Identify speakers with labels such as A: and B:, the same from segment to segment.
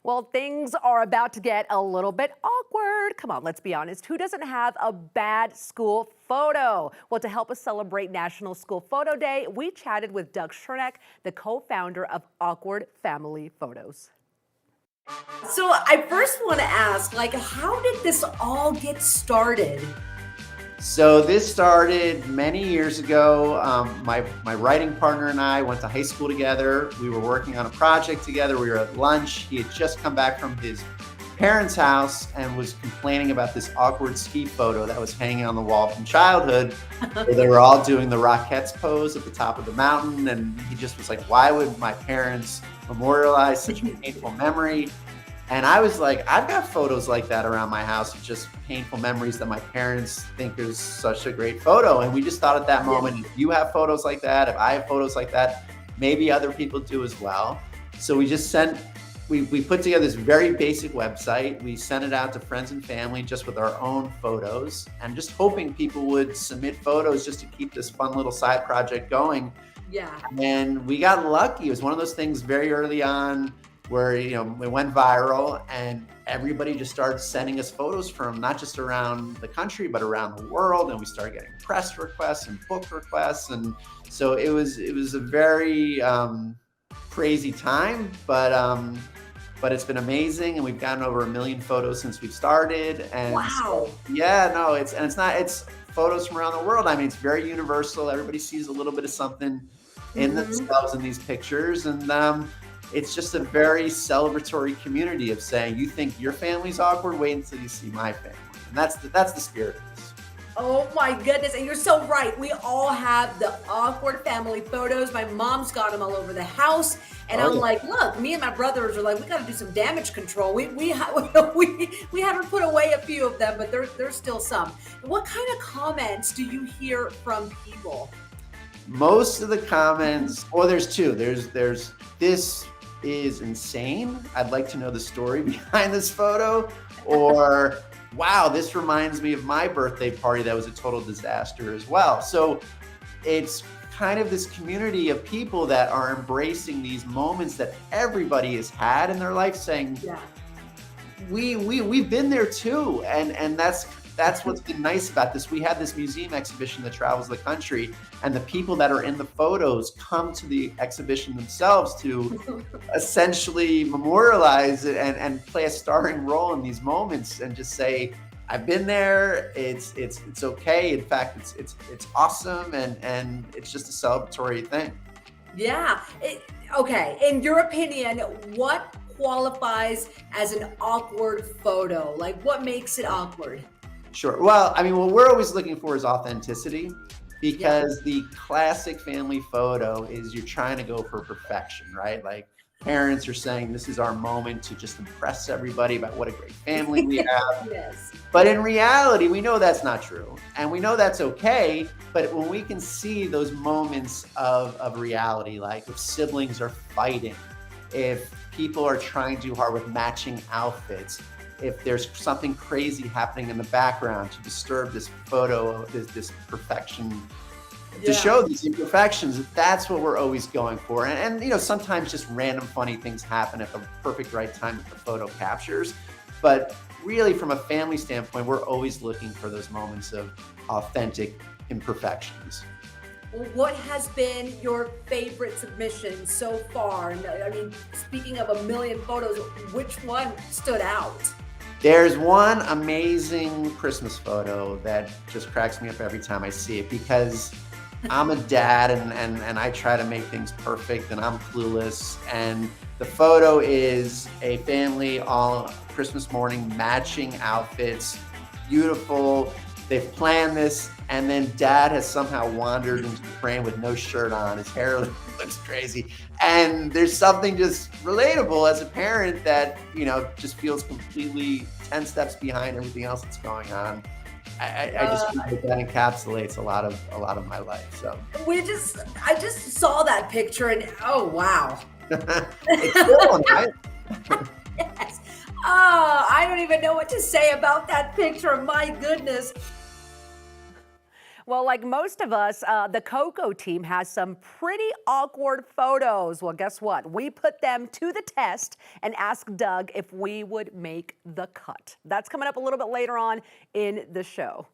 A: Well, things are about to get a little bit awkward. Come on, let's be honest. Who doesn't have a bad school photo? Well, to help us celebrate National School Photo Day, we chatted with Doug Chernak, the co-founder of Awkward Family Photos.
B: So I first want to ask, how did this all get started?
C: So this started many years ago. My writing partner and I went to high school together. We were working on a project together. We were at lunch. He had just come back from his parents' house and was complaining about this awkward ski photo that was hanging on the wall from childhood, where they were all doing the Rockettes pose at the top of the mountain. And he just was like, why would my parents memorialize such a painful memory? And I was like, I've got photos like that around my house of just painful memories that my parents think is such a great photo. And we just thought at that moment, if you have photos like that, if I have photos like that, maybe other people do as well. So we just we put together this very basic website. We sent it out to friends and family just with our own photos and just hoping people would submit photos just to keep this fun little side project going.
B: Yeah.
C: And we got lucky. It was one of those things very early on where, it went viral and everybody just started sending us photos from not just around the country, but around the world. And we started getting press requests and book requests. And so it was a very crazy time, but it's been amazing. And we've gotten over 1 million photos since we've started. And
B: wow.
C: It's photos from around the world. I mean, it's very universal. Everybody sees a little bit of something in themselves in these pictures. And it's just a very celebratory community of saying, you think your family's awkward, wait until you see my family. And that's the spirit of this.
B: Oh my goodness. And you're so right. We all have the awkward family photos. My mom's got them all over the house. And I'm like, look, me and my brothers are like, we got to do some damage control. We haven't put away a few of them, but there's still some. What kind of comments do you hear from people?
C: Most of the comments, well, there's two. There's this is insane. I'd like to know the story behind this photo. Or, wow, this reminds me of my birthday party that was a total disaster as well. So it's kind of this community of people that are embracing these moments that everybody has had in their life, saying, yeah, we've been there too. And that's what's been nice about this. We have this museum exhibition that travels the country, and the people that are in the photos come to the exhibition themselves to essentially memorialize it and play a starring role in these moments and just say, I've been there. It's okay. In fact, it's awesome, and it's just a celebratory thing.
B: Yeah. Okay. In your opinion, what qualifies as an awkward photo? Like, what makes it awkward?
C: Sure. Well, I mean, what we're always looking for is authenticity, because the classic family photo is you're trying to go for perfection, right? Like, parents are saying, this is our moment to just impress everybody about what a great family we have.
B: Yes.
C: But in reality, we know that's not true. And we know that's okay. But when we can see those moments of reality, like if siblings are fighting, if people are trying too hard with matching outfits, if there's something crazy happening in the background to disturb this photo, this perfection, to show these imperfections, that's what we're always going for. And sometimes just random funny things happen at the perfect right time that the photo captures. But really, from a family standpoint, we're always looking for those moments of authentic imperfections.
B: What has been your favorite submission so far? I mean, speaking of 1 million photos, which one stood out?
C: There's one amazing Christmas photo that just cracks me up every time I see it, because I'm a dad and I try to make things perfect, and I'm clueless. And the photo is a family all Christmas morning, matching outfits, beautiful. They've planned this, and then dad has somehow wandered into the frame with no shirt on. His hair looks crazy. And there's something just relatable as a parent that, just feels completely 10 steps behind everything else that's going on. I just think that encapsulates a lot of my life. So
B: I just saw that picture, and oh wow.
C: It's cool, right?
B: Yes. Oh, I don't even know what to say about that picture. My goodness.
A: Well, like most of us, the Coco team has some pretty awkward photos. Well, guess what? We put them to the test and asked Doug if we would make the cut. That's coming up a little bit later on in the show.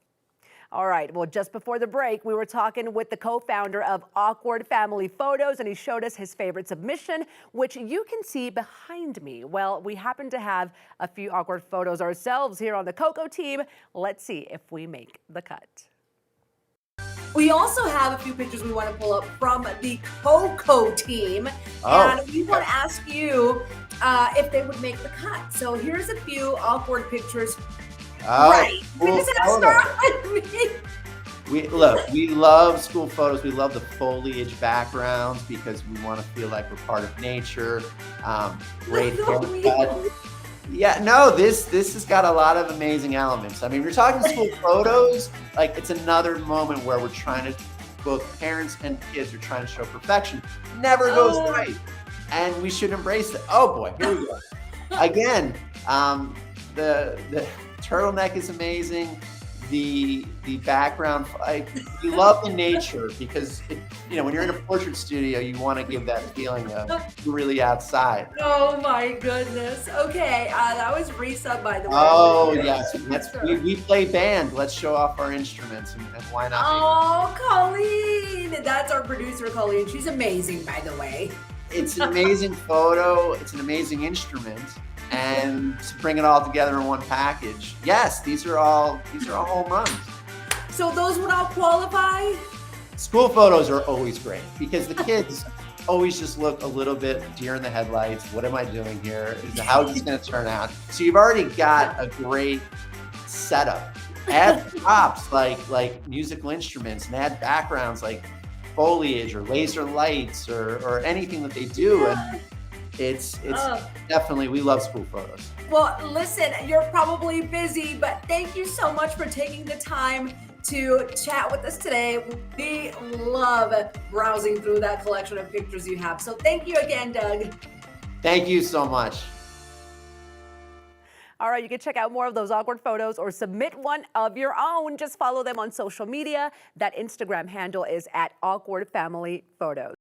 A: All right, well, just before the break, we were talking with the co-founder of Awkward Family Photos, and he showed us his favorite submission, which you can see behind me. Well, we happen to have a few awkward photos ourselves here on the Coco team. Let's see if we make the cut.
B: We also have a few pictures we want to pull up from the Coco team, and we want to ask you if they would make the cut. So here's a few awkward pictures. Right.
C: Cool.
B: You're just gonna start with me.
C: We love school photos. We love the foliage backgrounds because we want to feel like we're part of nature. Great haircut. Yeah, no, this has got a lot of amazing elements. I mean, we're talking school photos, like it's another moment where we're trying to, both parents and kids are trying to show perfection. Never goes right. And we should embrace it. Oh boy, here we go. Again, the turtleneck is amazing. The background, we love the nature because when you're in a portrait studio, you want to give that feeling of you're really outside.
B: Oh my goodness. Okay, that was Risa, by the way.
C: Oh yes, we play band. Let's show off our instruments and why not?
B: Oh, Colleen, that's our producer, Colleen. She's amazing, by the way.
C: It's an amazing photo. It's an amazing instrument. And to bring it all together in one package. Yes, these are all home runs.
B: So those would all qualify?
C: School photos are always great because the kids always just look a little bit deer in the headlights. What am I doing here? How is this going to turn out? So you've already got a great setup. Add props like musical instruments and add backgrounds like foliage or laser lights or anything that they do. And it's definitely, we love school photos.
B: Well, listen, you're probably busy, but thank you so much for taking the time to chat with us today. We love browsing through that collection of pictures you have. So thank you again, Doug.
C: Thank you so much.
A: All right, you can check out more of those awkward photos or submit one of your own. Just follow them on social media. That Instagram handle is @awkwardfamilyphotos.